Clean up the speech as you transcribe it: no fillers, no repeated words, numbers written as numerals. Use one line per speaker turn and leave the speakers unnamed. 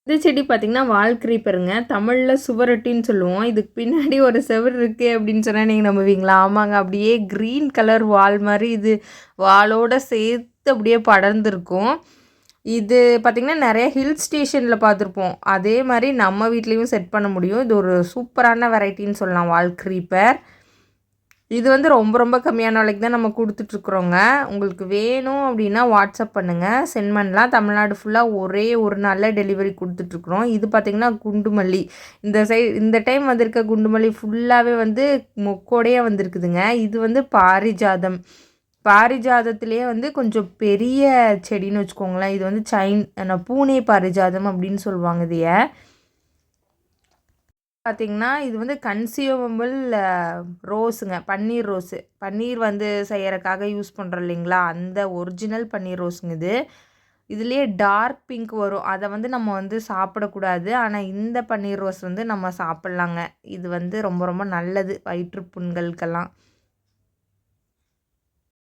இந்த செடி பார்த்தீங்கன்னா, வால் கிரீப்பருங்க. தமிழ்ல சுவரொட்டின்னு சொல்லுவோம். இதுக்கு பின்னாடி ஒரு செவுரு இருக்கு அப்படின்னு சொன்னா நீங்க நம்புவீங்களா? ஆமாங்க. அப்படியே கிரீன் கலர் வால் மாரி இது வாலோட சேர்த்து அப்படியே படர்ந்திருக்கும். இது பார்த்தீங்கன்னா, நெறைய ஹில் ஸ்டேஷன்ல பார்த்துருப்போம். அதே மாரி நம்ம வீட்லயும் செட் பண்ண முடியும். இது ஒரு சூப்பரான வெரைட்டின்னு சொல்லலாம் வால் கிரீப்பர். இது வந்து ரொம்ப ரொம்ப கம்மியான விலைக்கு தான் நம்ம குடுத்துட்ருக்குறோங்க. உங்களுக்கு வேணும் அப்டின்னா வாட்ஸ்அப் பண்ணுங்க. சென்ட் பண்ணலாம். தமிழ்நாடு ஃபுல்லா ஒரே ஒரு நாள்ல டெலிவரி குடுத்துட்ருக்குறோம். இது பார்த்திங்கன்னா குண்டுமல்லி. இந்த டைம் வந்திருக்க குண்டுமல்லி ஃபுல்லாவே வந்து மொக்கோடையா வந்திருக்குதுங்க. இது வந்து பாரிஜாதம். பாரிஜாதத்திலேயே வந்து கொஞ்சம் பெரிய செடின்னு வச்சுக்கோங்களேன். இது வந்து பூனே பாரிஜாதம் அப்டின்னு சொல்லுவாங்க இதைய. பார்த்தீங்கன்னா, இது வந்து கன்சியூமபிள் ரோஸுங்க. பன்னீர் ரோஸு. பன்னீர் வந்து செய்யறக்காக யூஸ் பண்றோம் இல்லைங்களா? அந்த ஒரிஜினல் பன்னீர் ரோஸுங்க இது. இதுலயே டார்க் பிங்க் வரும். அத வந்து நம்ம வந்து சாப்பிடக்கூடாது. ஆனா, இந்த பன்னீர் ரோஸ் வந்து நம்ம சாப்பிடலாங்க. இது வந்து ரொம்ப ரொம்ப நல்லது வயிற்று புண்களுக்கெல்லாம்.